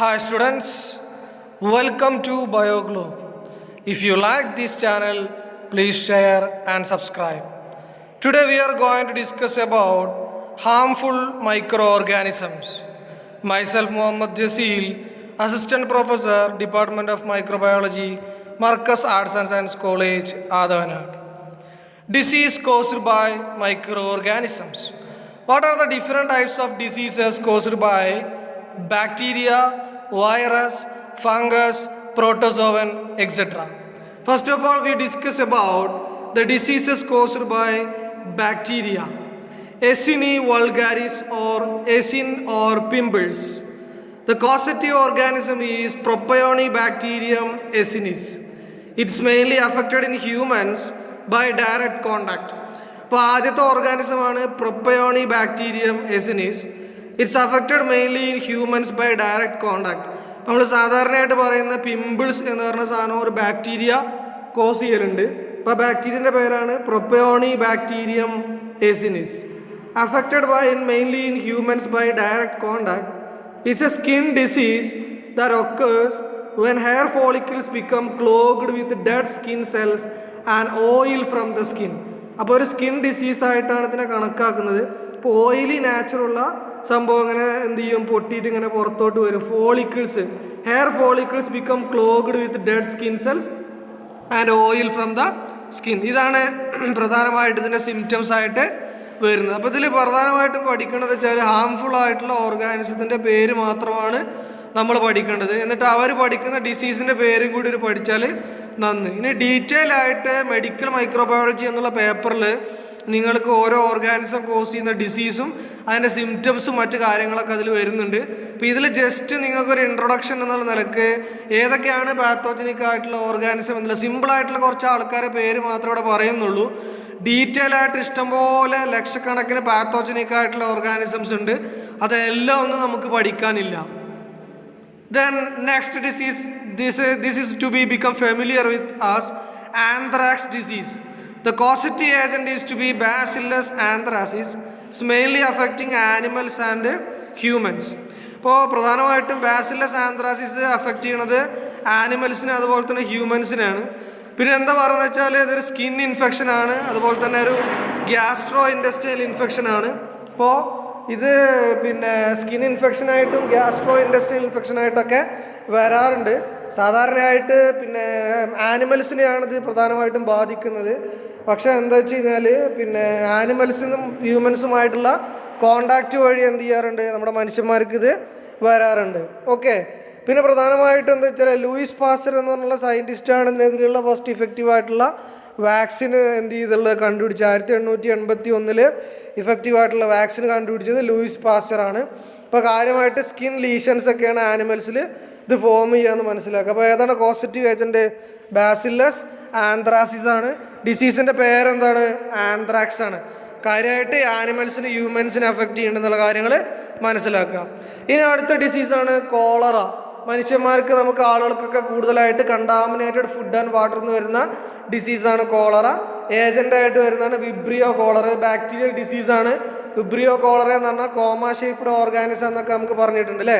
Hi students, welcome to BioGlobe. If you like this channel, please share and subscribe. Today we are going to discuss about harmful microorganisms. Myself Muhammad Jasil, Assistant Professor, Department of Microbiology, Marcus Arts and Science College, Adavanad. Disease caused by microorganisms. What are the different types of diseases caused by bacteria, virus, fungus, protozoan, etc. First of all, we discuss about the diseases caused by bacteria. Yersinia vulgaris or Yersin or pimples. The causative organism is Propionibacterium yersinis. It's mainly affected in humans by direct contact. അപ്പോൾ ആദ്യത്തെ ഓർഗാനിസമാണ് Propionibacterium acnes. It's affected mainly in humans by direct contact. നമ്മൾ സാധാരണയായിട്ട് പറയുന്ന pimples എന്ന് പറഞ്ഞ സാധനം ഒരു ബാക്ടീരിയ കോസ് ചെയ്യലുണ്ട്. അപ്പോൾ ബാക്ടീരിയൻ്റെ പേരാണ് Propionibacterium acnes. Affected by mainly in humans by direct contact. It's a skin disease that occurs when hair follicles become clogged with dead skin cells and oil from the skin. അപ്പോൾ ഒരു skin ഡിസീസായിട്ടാണ് ഇതിനെ കണക്കാക്കുന്നത്. ഇപ്പോൾ oily നാച്ചുറുള്ള സംഭവം ഇങ്ങനെ എന്ത് ചെയ്യും, പൊട്ടിയിട്ട് ഇങ്ങനെ പുറത്തോട്ട് വരും. Follicles, hair follicles become clogged with dead skin cells and oil from the skin. ഇതാണ് പ്രധാനമായിട്ട് ഇതിൻ്റെ സിംറ്റംസ് ആയിട്ട് വരുന്നത്. അപ്പോൾ ഇതിൽ പ്രധാനമായിട്ടും പഠിക്കേണ്ടത് വെച്ചാൽ ഹാംഫുൾ ആയിട്ടുള്ള ഓർഗാനിസത്തിൻ്റെ പേര് മാത്രമാണ് നമ്മൾ പഠിക്കേണ്ടത്. എന്നിട്ട് അവർ പഠിക്കുന്ന ഡിസീസിൻ്റെ പേരും കൂടി ഒരു പഠിച്ചാൽ നന്ന്. ഇനി ഡീറ്റെയിൽ ആയിട്ട് മെഡിക്കൽ മൈക്രോബയോളജി എന്നുള്ള പേപ്പറിൽ നിങ്ങൾക്ക് ഓരോ ഓർഗാനിസം കോസ് ചെയ്യുന്ന ഡിസീസും അതിൻ്റെ സിംറ്റംസും മറ്റു കാര്യങ്ങളൊക്കെ അതിൽ വരുന്നുണ്ട്. അപ്പോൾ ഇതിൽ ജസ്റ്റ് നിങ്ങൾക്കൊരു ഇൻട്രൊഡക്ഷൻ എന്നുള്ള നിലക്ക് ഏതൊക്കെയാണ് പാത്തോജനിക് ആയിട്ടുള്ള ഓർഗാനിസം എന്നുള്ള സിമ്പിളായിട്ടുള്ള കുറച്ച് ആൾക്കാരെ പേര് മാത്രമേ ഇവിടെ പറയുന്നുള്ളൂ. ഡീറ്റെയിൽ ആയിട്ട് ഇഷ്ടംപോലെ ലക്ഷക്കണക്കിന് പാത്തോജനിക് ആയിട്ടുള്ള ഓർഗാനിസംസ് ഉണ്ട്. അതെല്ലാം ഒന്നും നമുക്ക് പഠിക്കാനില്ല. Then next disease, this is to be become familiar with us, anthrax disease. The causative agent is to be Bacillus anthracis. It's mainly affecting animals and humans. ഇപ്പോൾ പ്രധാനമായിട്ടും ബാസില്ലസ് ആന്ത്രാസിസ് അഫക്റ്റ് ചെയ്യണത് ആനിമൽസിനെ അതുപോലെ തന്നെ ഹ്യൂമൻസിനാണ്. പിന്നെ എന്താ പറയുന്നത് വെച്ചാൽ ഇതൊരു സ്കിൻ ഇൻഫെക്ഷനാണ്, അതുപോലെ തന്നെ ഒരു ഗ്യാസ്ട്രോ ഇൻഡസ്ട്രിയൽ ഇൻഫെക്ഷനാണ്. ഇപ്പോൾ ഇത് പിന്നെ സ്കിൻ ഇൻഫെക്ഷനായിട്ടും ഗ്യാസ്ട്രോ ഇൻഡസ്ട്രിയൽ ഇൻഫെക്ഷനായിട്ടൊക്കെ വരാറുണ്ട്. സാധാരണയായിട്ട് പിന്നെ ആനിമൽസിനെയാണ് ഇത് പ്രധാനമായിട്ടും ബാധിക്കുന്നത്. പക്ഷേ എന്താ വെച്ച് കഴിഞ്ഞാൽ പിന്നെ ആനിമൽസിനും ഹ്യൂമൻസുമായിട്ടുള്ള കോണ്ടാക്റ്റ് വഴി എന്ത് ചെയ്യാറുണ്ട്, നമ്മുടെ മനുഷ്യന്മാർക്ക് ഇത് വരാറുണ്ട്. ഓക്കെ. പിന്നെ പ്രധാനമായിട്ടും എന്താ വെച്ചാൽ ലൂയിസ് പാസ്റ്റർ എന്ന് പറഞ്ഞുള്ള സയൻറ്റിസ്റ്റാണ് ഇതിനെതിരെയുള്ള ഫസ്റ്റ് ഇഫക്റ്റീവായിട്ടുള്ള വാക്സിൻ എന്ത് ചെയ്തുള്ളത് കണ്ടുപിടിച്ചത്. 1881 ഇഫക്റ്റീവായിട്ടുള്ള വാക്സിൻ കണ്ടുപിടിച്ചത് ലൂയിസ് പാസ്റ്ററാണ്. ഇപ്പോൾ കാര്യമായിട്ട് സ്കിൻ ലീഷൻസ് ഒക്കെയാണ് ആനിമൽസിൽ ഇത് ഫോം ചെയ്യാമെന്ന് മനസ്സിലാക്കുക. അപ്പോൾ ഏതാണ് കോസറ്റീവ് ഏജൻറ്റ്? ബാസില്ലസ് ആന്ത്രാസിസ് ആണ്. ഡിസീസിൻ്റെ പേരെന്താണ്? ആന്ത്രാക്സ് ആണ്. കാര്യമായിട്ട് ആനിമൽസിന് ഹ്യൂമൻസിനെ അഫക്റ്റ് ചെയ്യുന്നുണ്ടെന്നുള്ള കാര്യങ്ങൾ മനസ്സിലാക്കുക. ഇനി അടുത്ത ഡിസീസാണ് കോളറ. മനുഷ്യന്മാർക്ക് നമുക്ക് ആളുകൾക്കൊക്കെ കൂടുതലായിട്ട് കണ്ടാമിനേറ്റഡ് ഫുഡ് ആൻഡ് വാട്ടറിൽ നിന്ന് വരുന്ന ഡിസീസാണ് കോളറ. ഏജൻ്റായിട്ട് വരുന്നതാണ് വിബ്രിയോ കോളറ. ബാക്ടീരിയൽ ഡിസീസാണ്. വിബ്രിയോ കോളറ എന്ന് പറഞ്ഞാൽ കോമ ഷേപ്ഡ് ഓർഗാനിസം എന്നൊക്കെ നമുക്ക് പറഞ്ഞിട്ടുണ്ട് അല്ലേ.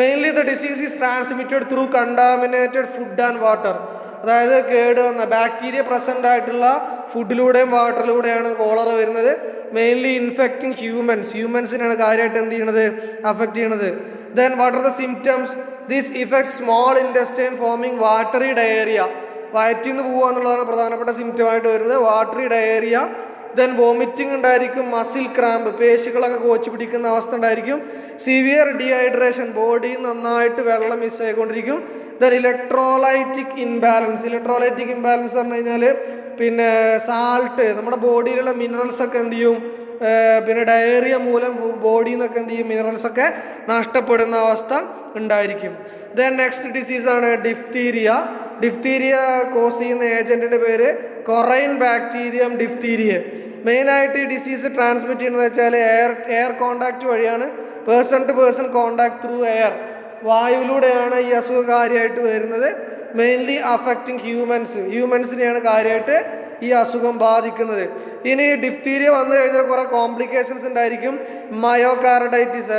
Mainly the disease is transmitted through contaminated food and water. അതായത് കേട് വന്ന ബാക്ടീരിയ പ്രസൻ്റ് ആയിട്ടുള്ള ഫുഡിലൂടെയും വാട്ടറിലൂടെയാണ് കോളറ വരുന്നത്. മെയിൻലി ഇൻഫെക്റ്റിംഗ് ഹ്യൂമൻസിനാണ് കാര്യമായിട്ട് എന്ത് ചെയ്യണത്, അഫക്റ്റ് ചെയ്യണത്. Then what are the symptoms? This effect small intestine forming watery diarrhoea. വയറ്റിൽ നിന്ന് പോകുക എന്നുള്ളതാണ് പ്രധാനപ്പെട്ട സിംറ്റമായിട്ട് വരുന്നത്, വാട്ടറി ഡയേറിയ. ദെൻ വോമിറ്റിംഗ് ഉണ്ടായിരിക്കും, മസിൽ ക്രാമ്പ്, പേശികളൊക്കെ കോച്ച് പിടിക്കുന്ന അവസ്ഥ ഉണ്ടായിരിക്കും. സിവിയർ ഡീഹൈഡ്രേഷൻ, ബോഡി നന്നായിട്ട് വെള്ളം മിസ് ആയിക്കൊണ്ടിരിക്കും. ദെൻ ഇലക്ട്രോലൈറ്റിക് ഇംബാലൻസ് പറഞ്ഞു കഴിഞ്ഞാൽ പിന്നെ സാൾട്ട്, നമ്മുടെ ബോഡിയിലുള്ള മിനറൽസൊക്കെ എന്ത് ചെയ്യും, പിന്നെ ഡയേറിയ മൂലം ബോഡിയിൽ നിന്നൊക്കെ എന്ത് ചെയ്യും, മിനറൽസൊക്കെ നഷ്ടപ്പെടുന്ന അവസ്ഥ ഉണ്ടായിരിക്കും. ദെൻ നെക്സ്റ്റ് ഡിസീസാണ് ഡിഫ്തീരിയ കോസ് ചെയ്യുന്ന ഏജൻറ്റിൻ്റെ പേര് കൊറൈൻ ബാക്ടീരിയം ഡിഫ്തീരിയ. മെയിനായിട്ട് ഈ ഡിസീസ് ട്രാൻസ്മിറ്റ് ചെയ്യുന്നത് വെച്ചാൽ എയർ കോണ്ടാക്റ്റ് വഴിയാണ്. Person to person contact through air, വായുവിലൂടെയാണ് ഈ അസുഖം കാര്യമായിട്ട് വരുന്നത്. മെയിൻലി അഫക്റ്റിംഗ് ഹ്യൂമൻസിനെയാണ് കാര്യമായിട്ട് ഈ അസുഖം ബാധിക്കുന്നത്. ഇനി ഡിഫ്തീരിയ വന്നു കഴിഞ്ഞാൽ കുറേ കോംപ്ലിക്കേഷൻസ് ഉണ്ടായിരിക്കും. മയോകാർഡൈറ്റിസ്,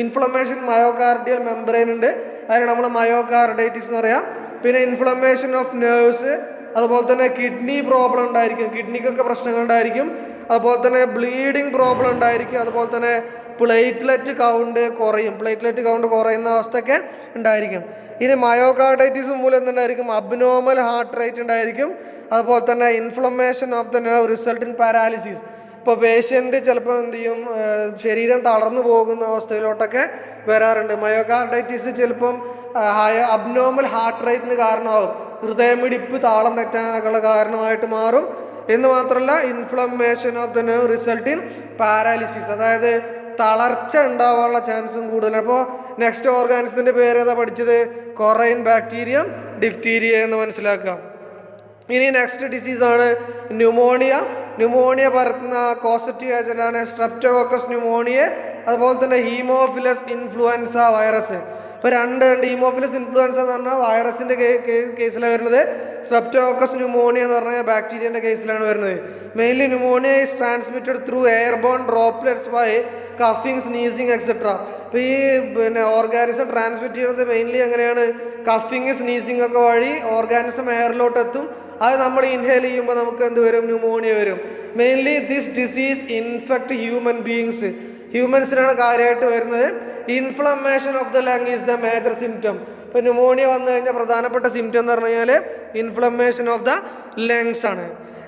ഇൻഫ്ലമേഷൻ മയോകാർഡിയൽ മെംബ്രെയിൻ ഉണ്ട്, അതിന് നമ്മൾ മയോകാർഡൈറ്റിസ് എന്ന് പറയാം. പിന്നെ ഇൻഫ്ലമേഷൻ ഓഫ് നെർവ്സ്, അതുപോലെ തന്നെ കിഡ്നി പ്രോബ്ലം ഉണ്ടായിരിക്കും, കിഡ്നിക്കൊക്കെ പ്രശ്നങ്ങൾ ഉണ്ടായിരിക്കും. അതുപോലെ തന്നെ ബ്ലീഡിങ് പ്രോബ്ലം ഉണ്ടായിരിക്കും. അതുപോലെ തന്നെ പ്ലേറ്റ്ലെറ്റ് കൗണ്ട് കുറയുന്ന അവസ്ഥയൊക്കെ ഉണ്ടായിരിക്കും. ഇനി മയോകാർഡൈറ്റിസ് മൂലം എന്തുണ്ടായിരിക്കും? അബ്നോർമൽ ഹാർട്ട് റേറ്റ് ഉണ്ടായിരിക്കും. അതുപോലെ തന്നെ inflammation of the nerve result in paralysis. ഇപ്പോൾ പേഷ്യൻ്റ് ചിലപ്പോൾ എന്ത് ചെയ്യും, ശരീരം തളർന്നു പോകുന്ന അവസ്ഥയിലോട്ടൊക്കെ വരാറുണ്ട്. മയോകാർഡൈറ്റിസ് ചിലപ്പം അബ്നോർമൽ ഹാർട്ട് റേറ്റിന് കാരണമാകും, ഹൃദയമിടിപ്പ് താളം തെറ്റാനുള്ള കാരണമായിട്ട് മാറും. എന്ന് മാത്രമല്ല, inflammation of the nerve result in paralysis, അതായത് തളർച്ച ഉണ്ടാവാനുള്ള ചാൻസും കൂടുതലാണ്. അപ്പോൾ നെക്സ്റ്റ് ഓർഗാനിസത്തിൻ്റെ പേര് ഏതാ പഠിച്ചത്? കൊറൈൻ ബാക്ടീരിയം ഡിഫ്തീരിയ എന്ന് മനസ്സിലാക്കാം. ഇനി നെക്സ്റ്റ് ഡിസീസാണ് ന്യൂമോണിയ പരത്തുന്ന കോസറ്റീവ് ഏജൻ്റാണ് സ്ട്രെപ്റ്റോകോക്കസ് ന്യൂമോണിയ, അതുപോലെ തന്നെ ഹീമോഫിലസ് ഇൻഫ്ലുവൻസ വൈറസ്. ഇപ്പോൾ രണ്ട് ഹീമോഫിലസ് ഇൻഫ്ലുവൻസ എന്ന് പറഞ്ഞാൽ വൈറസിൻ്റെ കേസിലാണ് വരുന്നത്. സ്ട്രെപ്റ്റോകോക്കസ് ന്യൂമോണിയ എന്ന് പറഞ്ഞാൽ ബാക്ടീരിയൻ്റെ കേസിലാണ് വരുന്നത്. Mainly pneumonia is transmitted through airborne droplets by കഫിങ്, സ്നീസിങ് എക്സെട്ര. അപ്പോൾ ഈ ഓർഗാനിസം ട്രാൻസ്മിറ്റ് ചെയ്യുന്നത് മെയിൻലി എങ്ങനെയാണ്? കഫിങ്, സ്നീസിങ് ഒക്കെ വഴി ഓർഗാനിസം എയറിലോട്ട് എത്തും. അത് നമ്മൾ ഇൻഹേൽ ചെയ്യുമ്പോൾ നമുക്ക് എന്ത് വരും? ന്യൂമോണിയ വരും. Mainly this disease infect human beings, ഹ്യൂമൻസിനാണ് കാര്യമായിട്ട് വരുന്നത്. Inflammation of the lung is the major symptom. ഇപ്പോൾ ന്യൂമോണിയ വന്നു കഴിഞ്ഞാൽ പ്രധാനപ്പെട്ട സിംറ്റം എന്ന് പറഞ്ഞു കഴിഞ്ഞാൽ ഇൻഫ്ലമേഷൻ ഓഫ് ദ ലങ്സ് ആണ്.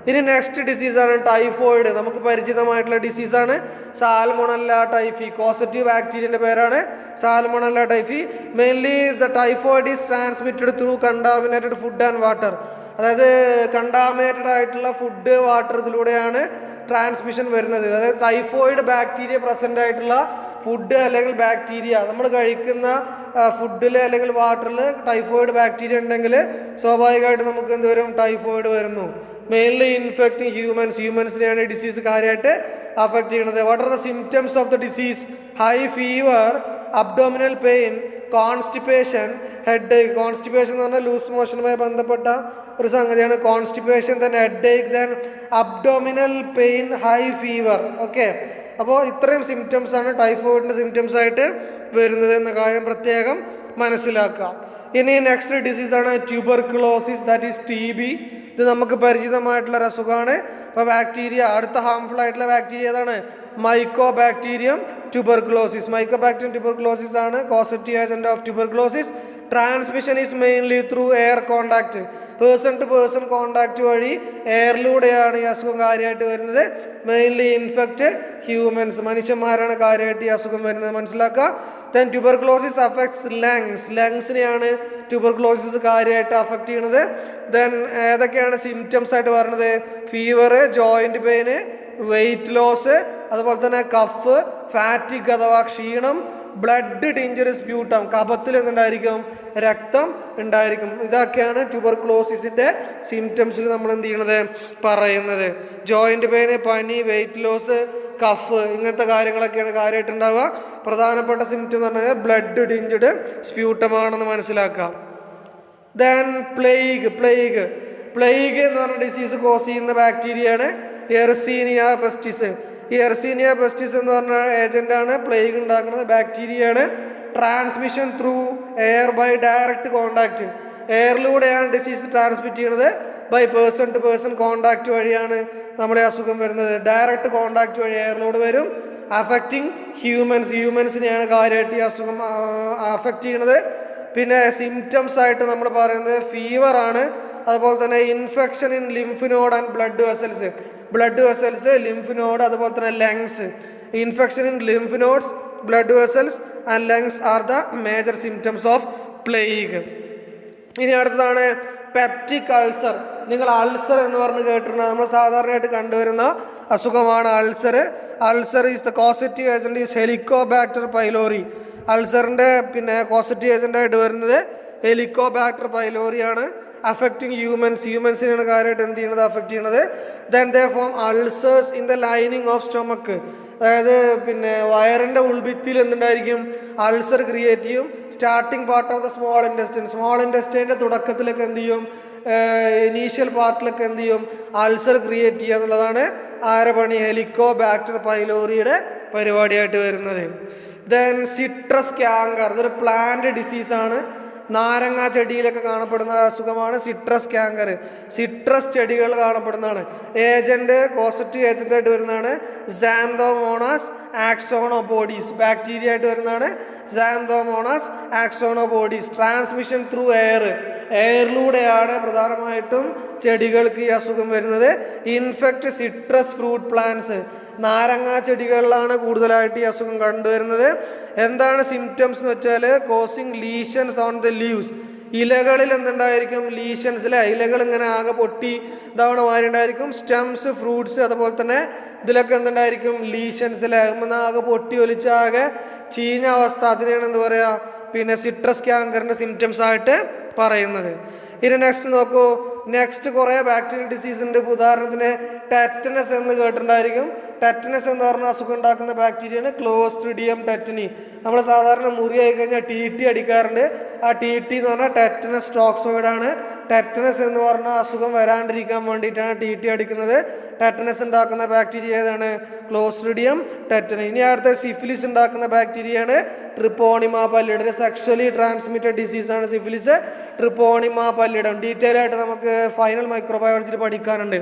ഇനി നെക്സ്റ്റ് ഡിസീസാണ് ടൈഫോയിഡ്. നമുക്ക് പരിചിതമായിട്ടുള്ള ഡിസീസാണ് സാൽമോണല്ല ടൈഫി. കോസറ്റീവ് ബാക്ടീരിയൻ്റെ പേരാണ് Salmonella typhi. Mainly the typhoid is transmitted through contaminated food and water. അതായത് കണ്ടാമിനേറ്റഡ് ആയിട്ടുള്ള ഫുഡ്, വാട്ടർ, ഇതിലൂടെയാണ് ട്രാൻസ്മിഷൻ വരുന്നത്. അതായത് ടൈഫോയിഡ് ബാക്ടീരിയ പ്രസൻ്റ് ആയിട്ടുള്ള ഫുഡ് അല്ലെങ്കിൽ ബാക്ടീരിയ, നമ്മൾ കഴിക്കുന്ന ഫുഡിൽ അല്ലെങ്കിൽ വാട്ടറിൽ ടൈഫോയിഡ് ബാക്ടീരിയ ഉണ്ടെങ്കിൽ സ്വാഭാവികമായിട്ട് നമുക്ക് എന്ത് വരും? ടൈഫോയിഡ് വരുന്നു. മെയിൻലി ഇൻഫെക്റ്റിംഗ് ഹ്യൂമൻസിനെയാണ് ഈ ഡിസീസ് കാര്യമായിട്ട് അഫക്റ്റ് ചെയ്യുന്നത്. What are the symptoms of the disease? High fever, abdominal pain, constipation, headache. Constipation എന്ന് പറഞ്ഞാൽ ലൂസ് മോഷനുമായി ബന്ധപ്പെട്ട ഒരു സംഗതിയാണ് constipation. Then headache, then abdominal pain, high fever. Okay, അപ്പോൾ ഇത്രയും സിംറ്റംസാണ് ടൈഫോയിഡിൻ്റെ സിംറ്റംസ് ആയിട്ട് വരുന്നത് എന്ന കാര്യം പ്രത്യേകം മനസ്സിലാക്കുക. ഇനി നെക്സ്റ്റ് ഡിസീസാണ് ട്യൂബർക്കുലോസിസ്, ദാറ്റ് ഈസ് TB. ഇത് നമുക്ക് പരിചിതമായിട്ടുള്ള ഒരു അസുഖമാണ്. അപ്പോൾ ബാക്ടീരിയ, അടുത്ത ഹാംഫുൾ ആയിട്ടുള്ള ബാക്ടീരിയ ഏതാണ്? Mycobacterium tuberculosis. മൈക്കോബാക്ടീരിയം ട്യൂബർക്കുലോസിസ് ആണ് causative agent of tuberculosis. Transmission is mainly through air contact. Person to person contact വഴി എയറിലൂടെയാണ് ഈ അസുഖം കാര്യമായിട്ട് വരുന്നത്. മെയിൻലി ഇൻഫെക്റ്റ് ഹ്യൂമൻസ്, മനുഷ്യന്മാരാണ് കാര്യമായിട്ട് ഈ അസുഖം വരുന്നത്, മനസ്സിലാക്കുക. ദെൻ ട്യൂബർക്കുലോസിസ് അഫക്ട്സ് ലങ്സിനെയാണ് ട്യൂബർക്കുലോസിസ് കാര്യമായിട്ട് അഫക്റ്റ് ചെയ്യുന്നത്. ദെൻ ഏതൊക്കെയാണ് സിംറ്റംസ് ആയിട്ട് പറയുന്നത്? Fever, joint pain, weight loss, അതുപോലെ തന്നെ കഫ്, ഫാറ്റിക് അഥവാ ക്ഷീണം, ബ്ലഡ് ടിഞ്ചർ സ്പ്യൂട്ടം, കഫത്തിൽ എന്തുണ്ടായിരിക്കും? രക്തം ഉണ്ടായിരിക്കും. ഇതൊക്കെയാണ് ട്യൂബർക്കുലോസിസിൻ്റെ സിംറ്റംസിൽ നമ്മൾ എന്ത് ചെയ്യണത്? പറയുന്നത്. ജോയിൻറ്റ് പെയിന്, പനി, വെയിറ്റ് ലോസ്, കഫ്, ഇങ്ങനത്തെ കാര്യങ്ങളൊക്കെയാണ് കാര്യമായിട്ടുണ്ടാവുക. പ്രധാനപ്പെട്ട സിംറ്റം എന്ന് പറഞ്ഞാൽ ബ്ലഡ് ടിഞ്ചഡ് സ്പ്യൂട്ടമാണെന്ന് മനസ്സിലാക്കാം. ദെൻ പ്ലേഗ് എന്ന് പറഞ്ഞ ഡിസീസ് കോസ് ചെയ്യുന്ന ബാക്ടീരിയയാണ് എർസീനിയ പെസ്റ്റിസ്. ഈ എർസീനിയ പെസ്റ്റിസ് എന്ന് പറഞ്ഞ ഏജൻ്റാണ് പ്ലേഗ് ഉണ്ടാക്കുന്നത്, ബാക്ടീരിയയാണ്. Transmission through air by direct contact. എയറിലൂടെയാണ് ഡിസീസ് ട്രാൻസ്മിറ്റ് ചെയ്യുന്നത്. By person to person contact വഴിയാണ് നമ്മുടെ അസുഖം വരുന്നത്. ഡയറക്റ്റ് കോണ്ടാക്റ്റ് വഴി എയറിലൂടെ വരും. അഫക്റ്റിംഗ് ഹ്യൂമൻസിനെയാണ് കാര്യമായിട്ട് ഈ അസുഖം അഫക്റ്റ് ചെയ്യുന്നത്. പിന്നെ സിംറ്റംസ് ആയിട്ട് നമ്മൾ പറയുന്നത് ഫീവറാണ്. അതുപോലെ തന്നെ infection in lymph node and blood vessels, lymph node, അതുപോലെ തന്നെ lungs. Infection in lymph nodes, blood vessels and lungs R the major symptoms of plague. ഇനി അടുത്തതാണ് പെപ്റ്റിക് അൾസർ. നിങ്ങൾ അൾസർ എന്ന് പറഞ്ഞ് കേട്ടിട്ടുണ്ട്. നമ്മൾ സാധാരണയായിട്ട് കണ്ടുവരുന്ന അസുഖമാണ് ulcer is the causative agent is Helicobacter pylori. അൾസറിൻ്റെ കോസറ്റീവ് ഏജൻ്റായിട്ട് വരുന്നത് ഹെലിക്കോബാക്ടർ പൈലോറിയാണ്. അഫക്റ്റിംഗ് ഹ്യൂമൻസിനാണ് കാര്യമായിട്ട് എന്ത് ചെയ്യുന്നത്? അഫക്റ്റ് ചെയ്യുന്നത്. Then they form ulcers in the lining of stomach. അതായത് വയറിൻ്റെ ഉൾഭിത്തിയിൽ എന്തുണ്ടായിരിക്കും? അൾസർ ക്രിയേറ്റ് ചെയ്യും. Starting part of the small ഇൻറ്റസ്റ്റൈൻ്റെ തുടക്കത്തിലൊക്കെ എന്ത് ചെയ്യും? ഇനീഷ്യൽ പാർട്ടിലൊക്കെ എന്ത് ചെയ്യും, അൾസർ ക്രിയേറ്റ് ചെയ്യുക എന്നുള്ളതാണ് ആരെ പണി, ഹെലിക്കോബാക്ടർ പൈലോറിയുടെ പരിപാടിയായിട്ട് വരുന്നത്. ദെൻ സിട്രസ് ക്യാങ്കർ, ഇതൊരു പ്ലാന്റ് ഡിസീസാണ്. നാരങ്ങ ചെടിയിലൊക്കെ കാണപ്പെടുന്ന അസുഖമാണ് സിട്രസ് ക്യാങ്കർ. സിട്രസ് ചെടികൾ കാണപ്പെടുന്നതാണ്. ഏജന്റ് കോസറ്റീവ് ഏജന്റായിട്ട് വരുന്നതാണ് സാന്തോമോണാസ് ആക്സോണോപോഡീസ്. ബാക്ടീരിയ ആയിട്ട് വരുന്നതാണ് സാന്തോമോണാസ് ആക്സോണോപോഡീസ്. ട്രാൻസ്മിഷൻ ത്രൂ എയറിലൂടെയാണ് പ്രധാനമായിട്ടും ചെടികൾക്ക് ഈ അസുഖം വരുന്നത്. ഇൻഫെക്റ്റ് സിട്രസ് ഫ്രൂട്ട് പ്ലാന്റ്സ്, നാരങ്ങ ചെടികളിലാണ് കൂടുതലായിട്ട് ഈ അസുഖം കണ്ടുവരുന്നത്. എന്താണ് സിംറ്റംസ് എന്ന് വെച്ചാൽ causing lesions on the leaves, ഇലകളിൽ എന്തുണ്ടായിരിക്കും, ലീഷൻസിലെ ഇലകൾ ഇങ്ങനെ ആകെ പൊട്ടി ഇതാവണ മാതിരി ഉണ്ടായിരിക്കും. സ്റ്റെംസ്, ഫ്രൂട്ട്സ്, അതുപോലെ തന്നെ ഇതിലൊക്കെ എന്തുണ്ടായിരിക്കും, ലീഷൻസിലെ ആകെ പൊട്ടി ഒലിച്ചാകെ ചീഞ്ഞ അവസ്ഥ, അതിനെയാണ് എന്ത് പറയുക, പിന്നെ സിട്രസ് ക്യാങ്കറിൻ്റെ സിംറ്റംസ് ആയിട്ട് പറയുന്നത്. ഇനി നെക്സ്റ്റ് നോക്കൂ. നെക്സ്റ്റ് കുറേ ബാക്ടീരിയൽ ഡിസീസ് ഉണ്ട്. ഉദാഹരണത്തിന് ടെറ്റനസ് എന്ന് കേട്ടിട്ടുണ്ടായിരിക്കും. ടെറ്റനസ് എന്ന് പറഞ്ഞ അസുഖം ഉണ്ടാക്കുന്ന ബാക്ടീരിയയാണ് ക്ലോസ്ട്രിഡിയം ടെറ്റനി. നമ്മൾ സാധാരണ മുറിയായി കഴിഞ്ഞാൽ TT അടിക്കാറുണ്ട്. ആ TT എന്ന് പറഞ്ഞാൽ ടെറ്റനസ് ടോക്സോയിഡാണ്. ടെറ്റനസ് എന്ന് പറഞ്ഞ അസുഖം വരാണ്ടിരിക്കാൻ വേണ്ടിയിട്ടാണ് TT അടിക്കുന്നത്. ടെറ്റനസ് ഉണ്ടാക്കുന്ന ബാക്ടീരിയ ഏതാണ്, ക്ലോസ്ട്രിഡിയം ടെറ്റനി. ഇനി അടുത്ത സിഫിലിസ് ഉണ്ടാക്കുന്ന ബാക്ടീരിയയാണ് ട്രിപ്പോണിമ പല്ലിഡം. ഒരു സെക്ഷലി ട്രാൻസ്മിറ്റഡ് ഡിസീസാണ് സിഫിലിസ്, ട്രിപ്പോണിമ പല്ലിഡം. ഡീറ്റെയിൽ ആയിട്ട് നമുക്ക് ഫൈനൽ മൈക്രോബയോളജിയിൽ പഠിക്കാനുണ്ട്.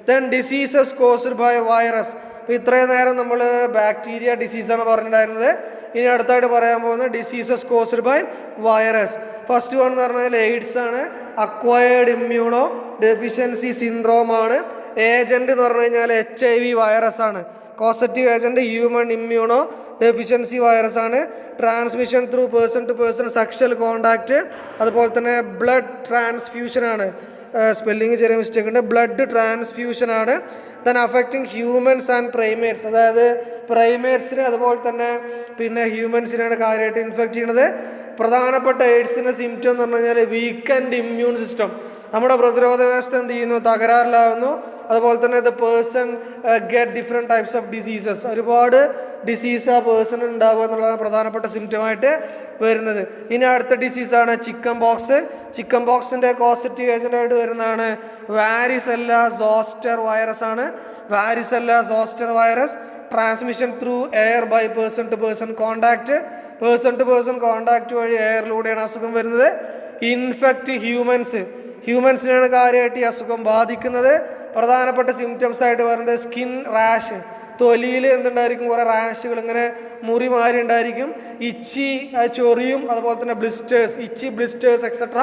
Then diseases caused by virus. അപ്പോൾ ഇത്രയും നേരം നമ്മൾ ബാക്ടീരിയ ഡിസീസാണ് പറഞ്ഞിട്ടുണ്ടായിരുന്നത്. ഇനി അടുത്തായിട്ട് പറയാൻ പോകുന്നത് diseases caused by virus. First one എന്ന് പറഞ്ഞാൽ എയ്ഡ്സ് ആണ്. അക്വയർഡ് ഇമ്മ്യൂണോ ഡെഫിഷ്യൻസി സിൻഡ്രോം ആണ്. ഏജന്റ് എന്ന് പറഞ്ഞു കഴിഞ്ഞാൽ HIV വൈറസ് ആണ്. Causative agent human immunodeficiency virus ആണ്. Transmission through person to person sexual contact, അതുപോലെ തന്നെ ബ്ലഡ് ട്രാൻസ്ഫ്യൂഷനാണ്. സ്പെല്ലിങ് ചെറിയ മിസ്റ്റേക്ക് ഉണ്ട്. ബ്ലഡ് ട്രാൻസ്ഫ്യൂഷനാണ്. Then affecting humans and primates, അതായത് പ്രൈമേറ്റ്സിന് അതുപോലെ തന്നെ പിന്നെ ഹ്യൂമൻസിനാണ് കാര്യമായിട്ട് ഇൻഫെക്റ്റ് ചെയ്യുന്നത്. പ്രധാനപ്പെട്ട എയ്ഡ്സിൻ്റെ സിംറ്റം എന്ന് പറഞ്ഞു കഴിഞ്ഞാൽ വീക്കൻഡ് ഇമ്മ്യൂൺ സിസ്റ്റം, നമ്മുടെ പ്രതിരോധ വ്യവസ്ഥ എന്ത് ചെയ്യുന്നു, തകരാറിലാവുന്നു. അതുപോലെ തന്നെ the person get different types of diseases, ഒരുപാട് ഡിസീസ് ആ പേഴ്സൺ ഉണ്ടാവുക എന്നുള്ളതാണ് പ്രധാനപ്പെട്ട സിംറ്റമായിട്ട് വരുന്നത്. ഇനി അടുത്ത ഡിസീസാണ് ചിക്കൻ ബോക്സ്. ചിക്കൻ ബോക്സിൻ്റെ കോസറ്റീവ് ഏജൻ്റായിട്ട് വരുന്നതാണ് വാരിസെല്ല സോസ്റ്റർ വൈറസ് ആണ്. Varicella zoster virus. Transmission through air by person to person contact, person to person contact വഴി എയറിലൂടെയാണ് അസുഖം വരുന്നത്. ഇൻഫെക്റ്റ് ഹ്യൂമൻസിനാണ് കാര്യമായിട്ട് ഈ അസുഖം ബാധിക്കുന്നത്. പ്രധാനപ്പെട്ട സിംറ്റംസ് ആയിട്ട് പറയുന്നത് സ്കിൻ റാഷ്, തൊലിയിൽ എന്തുണ്ടായിരിക്കും, കുറേ റാഷുകൾ ഇങ്ങനെ മുറി മാറി ഉണ്ടായിരിക്കും. ഇച്ചി ചൊറിയും, അതുപോലെ തന്നെ ബ്ലിസ്റ്റേഴ്സ്, ഇച്ചി ബ്ലിസ്റ്റേഴ്സ് എക്സെട്ര,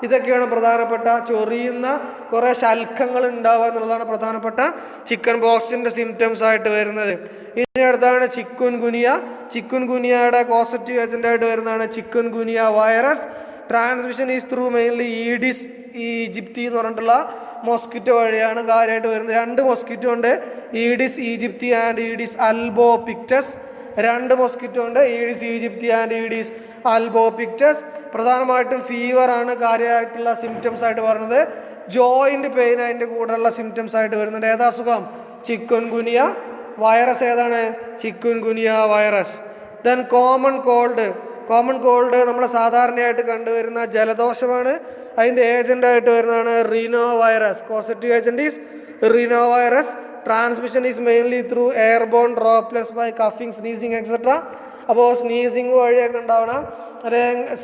ഇതൊക്കെയാണ് പ്രധാനപ്പെട്ട ചൊറിയുന്ന കുറേ ശൽക്കങ്ങൾ ഉണ്ടാവുക എന്നുള്ളതാണ് പ്രധാനപ്പെട്ട ചിക്കൻ ബോക്സിൻ്റെ സിംറ്റംസ് ആയിട്ട് വരുന്നത്. ഇനി അടുത്താണ് ചിക്കുൻ ഗുനിയ. ചിക്കുൻ ഗുനിയയുടെ പോസിറ്റീവ് ഏജൻ്റായിട്ട് വരുന്നതാണ് chikungunya virus. Transmission is through mainly Aedes aegypti എന്ന് പറഞ്ഞിട്ടുള്ള മോസ്കിറ്റോ വഴിയാണ് കാര്യമായിട്ട് വരുന്നത്. 2 മോസ്കിറ്റോ ഉണ്ട്, Aedes aegypti and Aedes albopictus. 2 mosquito ഉണ്ട്, Aedes aegypti and Aedes albopictus. പ്രധാനമായിട്ടും ഫീവറാണ് കാര്യമായിട്ടുള്ള സിംറ്റംസ് ആയിട്ട് പറയുന്നത്. ജോയിൻറ്റ് പെയിൻ അതിൻ്റെ കൂടെയുള്ള സിംറ്റംസ് ആയിട്ട് വരുന്നുണ്ട്. ഏതാ അസുഖം? Chikungunya virus. ഏതാണ്? Chikungunya virus. Then common cold നമ്മൾ സാധാരണയായിട്ട് കണ്ടുവരുന്ന ജലദോഷമാണ്. അതിൻ്റെ ഏജൻ്റായിട്ട് വരുന്നതാണ് rhinovirus. Positive agent is rhinovirus. Transmission is mainly through airborne droplets by കഫിങ്, സ്നീസിങ് എക്സെട്ര. അപ്പോൾ സ്നീസിങ് വഴിയൊക്കെ ഉണ്ടാവണം,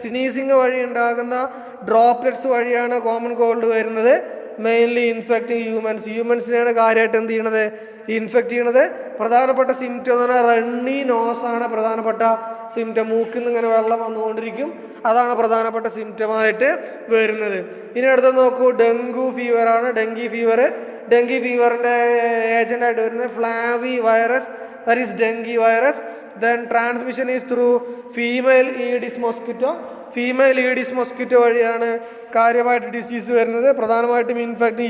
സ്നീസിങ് വഴി ഉണ്ടാകുന്ന ഡ്രോപ്ലെറ്റ്സ് വഴിയാണ് കോമൺ കോൾഡ് വരുന്നത്. മെയിൻലി ഇൻഫെക്റ്റിംഗ് ഹ്യൂമൻസിനെയാണ് കാര്യമായിട്ട് എന്ത് ചെയ്യണത്, ഇൻഫെക്റ്റ് ചെയ്യണത്. പ്രധാനപ്പെട്ട സിംറ്റം എന്ന് പറഞ്ഞാൽ റണ്ണി നോസാണ് പ്രധാനപ്പെട്ട സിംറ്റം. മൂക്കിൽ നിന്ന് ഇങ്ങനെ വെള്ളം വന്നുകൊണ്ടിരിക്കും, അതാണ് പ്രധാനപ്പെട്ട സിംറ്റമായിട്ട് വരുന്നത്. ഇനി അടുത്ത് നോക്കൂ, ഡെങ്കു ഫീവറാണ്. ഡെങ്കി ഫീവറിൻ്റെ ഏജൻ്റായിട്ട് വരുന്നത് flavi virus, that is dengue virus. Then transmission is through female Aedes mosquito വഴിയാണ് കാര്യമായിട്ട് ഡിസീസ് വരുന്നത്. പ്രധാനമായിട്ടും ഇൻഫെക്റ്റ്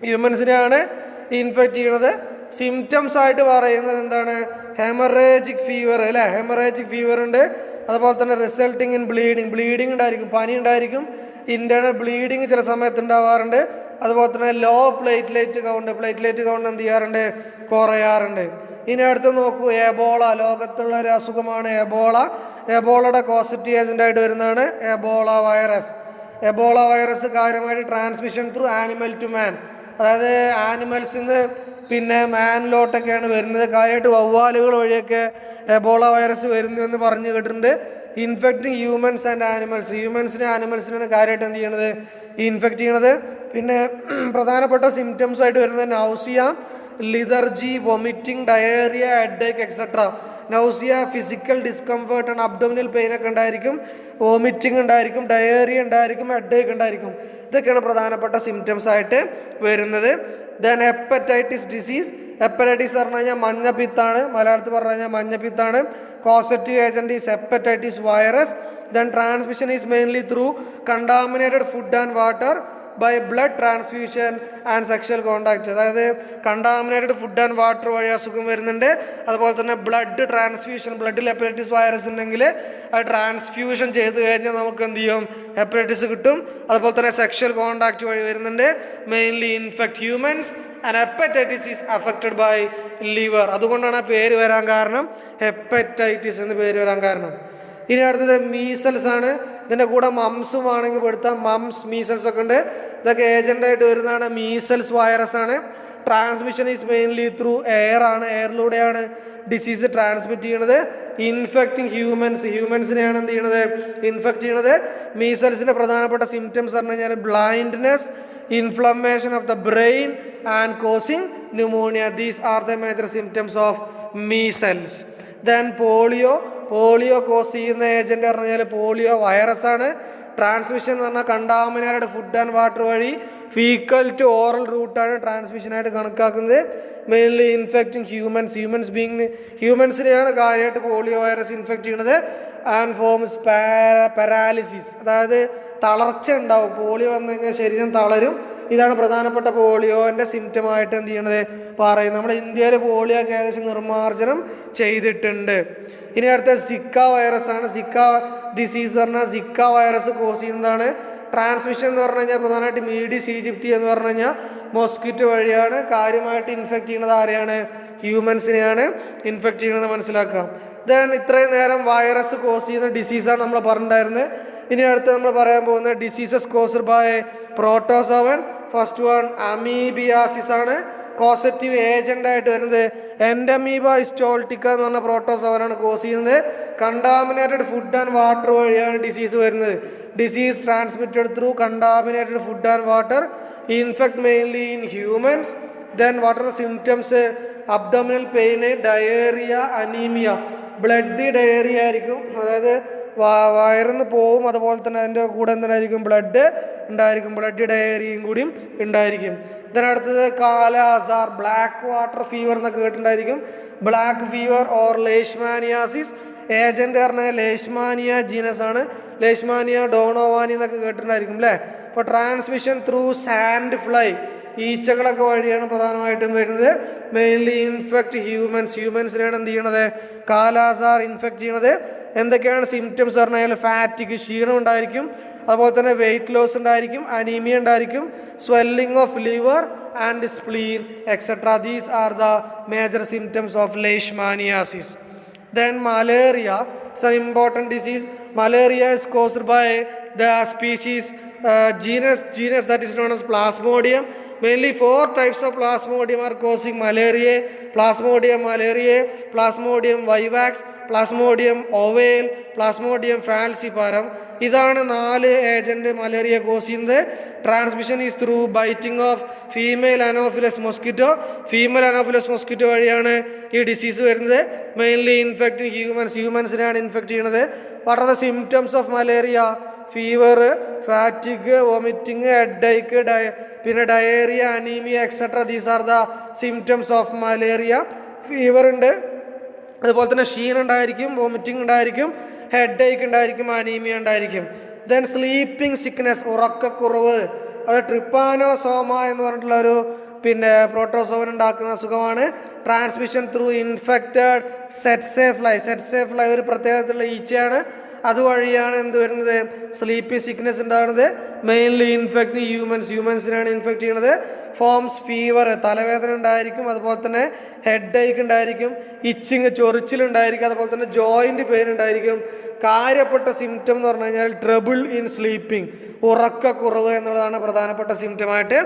ഹ്യൂമൻസിനെയാണ് ഇൻഫെക്റ്റ് ചെയ്യുന്നത്. സിംറ്റംസ് ആയിട്ട് പറയുന്നത് എന്താണ്? ഹെമറേജിക് ഫീവർ അല്ലേ, ഹെമറേജിക് ഫീവർ ഉണ്ട്. അതുപോലെ തന്നെ റിസൾട്ടിങ് ഇൻ ബ്ലീഡിങ് ഉണ്ടായിരിക്കും, പനി ഉണ്ടായിരിക്കും. ഇൻറ്റേർണൽ ബ്ലീഡിങ് ചില സമയത്ത് ഉണ്ടാവാറുണ്ട്. അതുപോലെ തന്നെ ലോ പ്ലേറ്റ്ലേറ്റ് കൗണ്ട് എന്ത് ചെയ്യാറുണ്ട്, കുറയാറുണ്ട്. ഇനി അടുത്ത് നോക്കൂ, എബോള. ലോകത്തുള്ള ഒരു അസുഖമാണ് എബോളയുടെ പോസിറ്റീവ് ഏജൻ്റായിട്ട് വരുന്നതാണ് എബോള വൈറസ്. എബോള വൈറസ് കാര്യമായിട്ട് ട്രാൻസ്മിഷൻ ത്രൂ ആനിമൽ ടു മാൻ, അതായത് ആനിമൽസിൽ നിന്ന് പിന്നെ മാനിലോട്ടൊക്കെയാണ് വരുന്നത്. കാര്യമായിട്ട് വവ്വാലുകൾ വഴിയൊക്കെ എബോള വൈറസ് വരുന്നു എന്ന് പറഞ്ഞു കേട്ടിട്ടുണ്ട്. ഇൻഫെക്റ്റിങ് ഹ്യൂമൻസ് ആൻഡ് ആനിമൽസ്, ഹ്യൂമൻസിനെ ആനിമൽസിനാണ് കാര്യമായിട്ട് എന്ത് ചെയ്യണത്, ഇൻഫെക്റ്റ് ചെയ്യണത്. പിന്നെ പ്രധാനപ്പെട്ട സിംറ്റംസ് ആയിട്ട് വരുന്നത് nausea, lethargy, vomiting, diarrhoea, headache etcetera. Nausea physical discomfort and abdominal pain ഒക്കെ ഉണ്ടായിരിക്കും, വോമിറ്റിംഗ് ഉണ്ടായിരിക്കും, ഡയേറിയ ഉണ്ടായിരിക്കും, ഹെഡേക്ക് ഉണ്ടായിരിക്കും. ഇതൊക്കെയാണ് പ്രധാനപ്പെട്ട സിംറ്റംസ് ആയിട്ട് വരുന്നത്. ദെൻ ഹെപ്പറ്റൈറ്റിസ് ഡിസീസ്, ഹെപ്പറ്റൈറ്റിസ് പറഞ്ഞു കഴിഞ്ഞാൽ മഞ്ഞപ്പിത്താണ്, മലയാളത്തിൽ പറഞ്ഞു കഴിഞ്ഞാൽ മഞ്ഞപ്പിത്താണ്. Causative agent is hepatitis virus. Then transmission is mainly through contaminated food and water by blood transfusion and sexual contact, അതായത് കണ്ടാമിനേറ്റഡ് ഫുഡ് ആൻഡ് വാട്ടർ വഴി അസുഖം വരുന്നുണ്ട്. അതുപോലെ തന്നെ ബ്ലഡ് ട്രാൻസ്ഫ്യൂഷൻ, ബ്ലഡിൽ ഹെപ്പറ്റൈറ്റിസ് വൈറസ് ഉണ്ടെങ്കിൽ അത് ട്രാൻസ്ഫ്യൂഷൻ ചെയ്ത് കഴിഞ്ഞാൽ നമുക്ക് എന്ത് ചെയ്യും, ഹെപ്പറ്റൈറ്റിസ് കിട്ടും. അതുപോലെ തന്നെ സെക്ഷൽ കോണ്ടാക്ട് വഴി വരുന്നുണ്ട്. Mainly infect humans and hepatitis is affected by liver. അതുകൊണ്ടാണ് ആ പേര് വരാൻ കാരണം, ഹെപ്പറ്റൈറ്റിസ് എന്ന് പേര് വരാൻ കാരണം. ഇനി അടുത്തത് മീസൽസ് ആണ്. ഇതിൻ്റെ കൂടെ മംസും ആണെങ്കിൽ പെടുത്താം. മംസ്, മീസൽസ് ഒക്കെ ഉണ്ട്. ഇതൊക്കെ ഏജൻ്റായിട്ട് വരുന്നതാണ്. മീസൽസ് വൈറസ് ആണ്. Transmission is mainly through air ആണ്, എയറിലൂടെയാണ് ഡിസീസ് ട്രാൻസ്മിറ്റ് ചെയ്യണത്. ഇൻഫെക്റ്റിംഗ് ഹ്യൂമൻസ്, ഹ്യൂമൻസിനെയാണ് എന്ത് ചെയ്യണത്, ഇൻഫെക്റ്റ് ചെയ്യണത്. മീസൽസിൻ്റെ പ്രധാനപ്പെട്ട സിംറ്റംസ് പറഞ്ഞു കഴിഞ്ഞാൽ blindness, inflammation of the brain and causing pneumonia. These are the major symptoms of measles. Then polio, polio cause ചെയ്യുന്ന ഏജൻറ്റ് പറഞ്ഞു കഴിഞ്ഞാൽ പോളിയോ വൈറസ് ആണ്. ട്രാൻസ്മിഷൻ എന്ന് പറഞ്ഞാൽ കണ്ടാമിനേറ്റഡ് ഫുഡ് ആൻഡ് വാട്ടർ വഴി ഫീക്കൽ ടു ഓറൽ റൂട്ടാണ് ട്രാൻസ്മിഷനായിട്ട് കണക്കാക്കുന്നത്. മെയിൻലി ഇൻഫെക്റ്റിംഗ് ഹ്യൂമൻസ്, ഹ്യൂമൻസിനെയാണ് കാര്യമായിട്ട് പോളിയോ വൈറസ് ഇൻഫെക്റ്റ് ചെയ്യുന്നത്. ആൻഡ് ഫോംസ് പാരാലിസിസ്, അതായത് തളർച്ച ഉണ്ടാവും. പോളിയോ വന്നു കഴിഞ്ഞാൽ ശരീരം തളരും. ഇതാണ് പ്രധാനപ്പെട്ട പോളിയോൻ്റെ സിംറ്റമായിട്ട് എന്ത് ചെയ്യണത് പറയുന്നത്. നമ്മുടെ ഇന്ത്യയിൽ പോളിയോ ഒക്കെ ഏകദേശം നിർമ്മാർജ്ജനം ചെയ്തിട്ടുണ്ട്. ഇനി അടുത്ത സിക്ക വൈറസ് ആണ്. സിക്ക ഡിസീസ് പറഞ്ഞാൽ സിക്ക വൈറസ് കോസ് ചെയ്യുന്നതാണ്. ട്രാൻസ്മിഷൻ എന്ന് പറഞ്ഞു കഴിഞ്ഞാൽ പ്രധാനമായിട്ട് മീഡിസ് ഈജിപ്തി എന്ന് പറഞ്ഞു കഴിഞ്ഞാൽ മോസ്കിറ്റോ വഴിയാണ്. കാര്യമായിട്ട് ഇൻഫെക്റ്റ് ചെയ്യുന്നത് ആരെയാണ്, ഹ്യൂമൻസിനെയാണ് ഇൻഫെക്റ്റ് ചെയ്യുന്നത് മനസ്സിലാക്കാം. ദെൻ ഇത്രയും നേരം വൈറസ് കോസ് ചെയ്യുന്ന ഡിസീസാണ് നമ്മൾ പറഞ്ഞിട്ടുണ്ടായിരുന്നത്. ഇനി അടുത്ത് നമ്മൾ പറയാൻ പോകുന്ന diseases caused by protozoan. First one amoebiasis ആണ്. കോസറ്റീവ് ഏജൻ്റായിട്ട് വരുന്നത് എൻഡമീബ ഹിസ്റ്റോൾട്ടിക്ക എന്ന് പറഞ്ഞ പ്രോട്ടോസോവനാണ് കോസ് ചെയ്യുന്നത്. കണ്ടാമിനേറ്റഡ് ഫുഡ് ആൻഡ് വാട്ടർ വഴിയാണ് ഡിസീസ് വരുന്നത്. Disease transmitted through contaminated food and water. Infect mainly in humans. Then what are the symptoms, abdominal pain, diarrhoea, anaemia. Blood diarrhoea ആയിരിക്കും, അതായത് വയറിന്ന് പോവും. അതുപോലെ തന്നെ അതിൻ്റെ കൂടെ എന്തായിരിക്കും, ബ്ലഡ് ഉണ്ടായിരിക്കും, ബ്ലഡ് ഡയേറിയയും കൂടിയും ഉണ്ടായിരിക്കും. ഇതിനടുത്തത് കാലാസാർ, ബ്ലാക്ക് വാട്ടർ ഫീവർ എന്നൊക്കെ കേട്ടിട്ടുണ്ടായിരിക്കും. Black fever or leishmaniasis. Agent പറഞ്ഞാൽ ലേഷ്മാനിയ ജീനസ് ആണ്. ലേഷ്മാനിയ ഡോണോവാനി എന്നൊക്കെ കേട്ടിട്ടുണ്ടായിരിക്കും അല്ലേ. അപ്പോൾ ട്രാൻസ്മിഷൻ ത്രൂ സാൻഡ് ഫ്ലൈ, ഈച്ചകളൊക്കെ വഴിയാണ് പ്രധാനമായിട്ടും വരുന്നത്. മെയിൻലി ഇൻഫെക്റ്റ് ഹ്യൂമൻസ്, ഹ്യൂമൻസിനെയാണ് എന്ത് ചെയ്യണത്, കാലാസാർ ഇൻഫെക്റ്റ് ചെയ്യണത്. എന്തൊക്കെയാണ് സിംറ്റംസ് പറഞ്ഞാൽ ഫാറ്റിക്, ക്ഷീണം ഉണ്ടായിരിക്കും. അതുപോലെ തന്നെ വെയിറ്റ് ലോസ് ഉണ്ടായിരിക്കും, അനീമിയ ഉണ്ടായിരിക്കും, swelling of liver and spleen etcetera. These are the major symptoms of leishmaniasis. Then malaria, it's an important disease. Malaria is caused by the species genus that is known as Plasmodium. Mainly 4 types of Plasmodium are causing malaria. Plasmodium malariae, Plasmodium vivax, Plasmodium ovale, Plasmodium falciparum. ഇതാണ് 4 agent malaria cause ചെയ്യുന്നത്. Transmission is through biting of female Anopheles mosquito. Female Anopheles mosquito വഴിയാണ് ഈ disease വരുന്നത്. Mainly infecting humans, ഹ്യൂമൻസിനെയാണ് infect ചെയ്യുന്നത്. What are the symptoms of malaria, fever, fatigue, vomiting, headache, പിന്നെ diarrhoea, anaemia etcetera. These are the symptoms of malaria. Fever ഉണ്ട്, അതുപോലെ തന്നെ ക്ഷീണം ഉണ്ടായിരിക്കും, വോമിറ്റിംഗ് ഉണ്ടായിരിക്കും, ഹെഡേക്ക് ഉണ്ടായിരിക്കും, അനീമിയ ഉണ്ടായിരിക്കും. ദെൻ സ്ലീപ്പിംഗ് സിക്നെസ്, ഉറക്കക്കുറവ്. അത് ട്രിപ്പാനോസോമ എന്ന് പറഞ്ഞിട്ടുള്ള ഒരു പ്രോട്ടോസോവൻ ഉണ്ടാക്കുന്ന അസുഖമാണ്. Transmission through infected tsetse fly. Tsetse fly ഒരു പ്രത്യേകത്തിലുള്ള ഈച്ചയാണ്. അതുവഴിയാണ് എന്ത് വരുന്നത്, സ്ലീപ്പി സിക്നെസ് ഉണ്ടാകുന്നത്. മെയിൻലി ഇൻഫെക്റ്റിംഗ് ഹ്യൂമൻസിനാണ് ഇൻഫെക്റ്റ് ചെയ്യുന്നത്. ഫോംസ് ഫീവർ, തലവേദന ഉണ്ടായിരിക്കും, അതുപോലെ തന്നെ ഹെഡേക്ക് ഉണ്ടായിരിക്കും, ഇച്ചിങ് ചൊറിച്ചിലുണ്ടായിരിക്കും, അതുപോലെ തന്നെ ജോയിൻറ്റ് പെയിൻ ഉണ്ടായിരിക്കും. കാര്യപ്പെട്ട സിംറ്റം എന്ന് പറഞ്ഞു കഴിഞ്ഞാൽ ട്രബിൾ ഇൻ സ്ലീപ്പിംഗ്, ഉറക്കക്കുറവ് എന്നുള്ളതാണ് പ്രധാനപ്പെട്ട സിംറ്റമായിട്ട്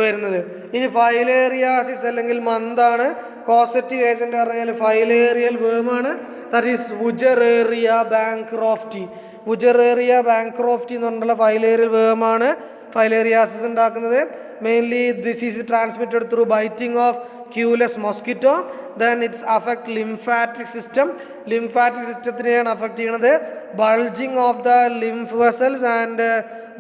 വരുന്നത്. ഇനി ഫൈലേറിയാസിസ് അല്ലെങ്കിൽ മന്താണ് കോസറ്റീവ് ഏജന്റ് പറഞ്ഞാൽ ഫൈലേറിയൽ വേമാണ്. That is Wuchereria bancrofti. Wuchereria bancrofti എന്ന് പറഞ്ഞിട്ടുള്ള ഫൈലേറിയൽ വേമാണ് ഫൈലേറിയാസിസ് ഉണ്ടാക്കുന്നത്. Mainly this is transmitted through biting of Culex mosquito. Then it's affect lymphatic system. Lymphatic സിസ്റ്റത്തിനെയാണ് അഫക്റ്റ് ചെയ്യുന്നത്. Bulging of the lymph vessels and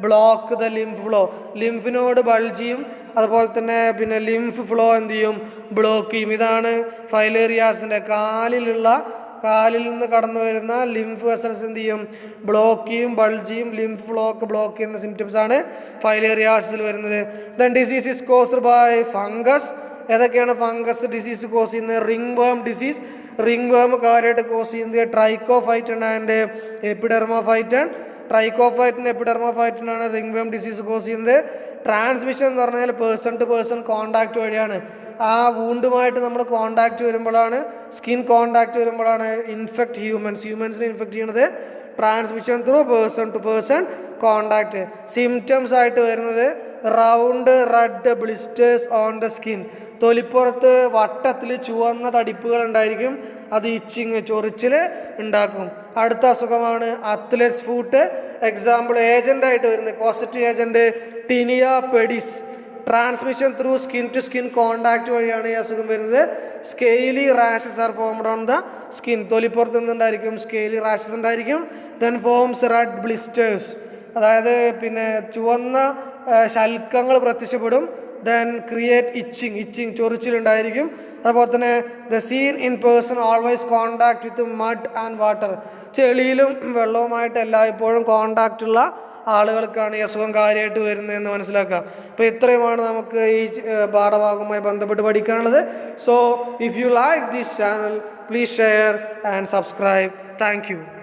block the lymph flow. ലിംഫിനോട് bulge ചെയ്യും, അതുപോലെ തന്നെ പിന്നെ ലിംഫ് ഫ്ലോ എന്ത് ചെയ്യും, ബ്ലോക്ക് ചെയ്യും. ഇതാണ് ഫൈലേറിയാസിൻ്റെ കാലിൽ നിന്ന് കടന്നു വരുന്ന ലിംഫ് വെസൽസ് എന്ത് ചെയ്യും, ബ്ലോക്ക് ചെയ്യും, ബൾജ് ചെയ്യും, ലിംഫ് ഫ്ലോ ഒക്കെ ബ്ലോക്ക് ചെയ്യുന്ന സിംറ്റംസ് ആണ് ഫൈലേറിയാസിൽ വരുന്നത്. Then disease is caused by fungus. ഏതൊക്കെയാണ് ഫംഗസ് ഡിസീസ് കോസ് ചെയ്യുന്നത്? Ringworm disease. Ringworm കാര്യമായിട്ട് കോസ് ചെയ്യുന്നത് ട്രൈക്കോഫൈറ്റൻ ആൻഡ് എപ്പിഡെർമോഫൈറ്റൻ. ട്രൈക്കോഫൈറ്റൻ എപ്പിഡെർമോഫൈറ്റനാണ് റിംഗ് വേം ഡിസീസ് കോസ് ചെയ്യുന്നത്. ട്രാൻസ്മിഷൻ എന്ന് പറഞ്ഞാൽ പേഴ്സൺ ടു പേഴ്സൺ കോണ്ടാക്ട് വഴിയാണ്. ആ വൂണ്ടുമായിട്ട് നമ്മൾ കോണ്ടാക്ട് വരുമ്പോഴാണ്, സ്കിൻ കോണ്ടാക്ട് വരുമ്പോഴാണ് ഹ്യൂമൻസിനെ ഇൻഫെക്റ്റ് ചെയ്യുന്നത്. Transmission through person to person contact. Symptoms ആയിട്ട് വരുന്നത് round red blisters on the skin. തൊലിപ്പുറത്ത് വട്ടത്തിൽ ചുവന്ന തടിപ്പുകൾ ഉണ്ടായിരിക്കും. അത് ഇച്ചിങ് ചൊറിച്ചിൽ ഉണ്ടാക്കും. അടുത്ത അസുഖമാണ് അത്ലറ്റ്സ് ഫൂട്ട്. എക്സാമ്പിൾ ഏജൻ്റായിട്ട് വരുന്നത് causative agent tinea pedis. Transmission through skin to skin contact വഴിയാണ് ഈ അസുഖം വരുന്നത്. Scaly rashes are formed on the skin. തൊലിപ്പുറത്ത് നിന്നുണ്ടായിരിക്കും സ്കെയിലി റാഷസ് ഉണ്ടായിരിക്കും. ദെൻ ഫോംസ് റെഡ് ബ്ലിസ്റ്റേഴ്സ്, അതായത് പിന്നെ ചുവന്ന ശൽക്കങ്ങൾ പ്രത്യക്ഷപ്പെടും. ദെൻ ക്രിയേറ്റ് ഇച്ചിങ് ചൊറിച്ചിലുണ്ടായിരിക്കും. അതുപോലെ തന്നെ the seen in person always contact with mud and water. ചെളിയിലും വെള്ളവുമായിട്ട് എല്ലായ്പ്പോഴും കോണ്ടാക്റ്റുള്ള ആളുകൾക്കാണ് ഈ അസുഖം കാര്യമായിട്ട് വരുന്നതെന്ന് മനസ്സിലാക്കുക. അപ്പോൾ ഇത്രയുമാണ് നമുക്ക് ഈ പാഠഭാഗവുമായി ബന്ധപ്പെട്ട് പഠിക്കാനുള്ളത്. So if you like this channel please share and subscribe. Thank you.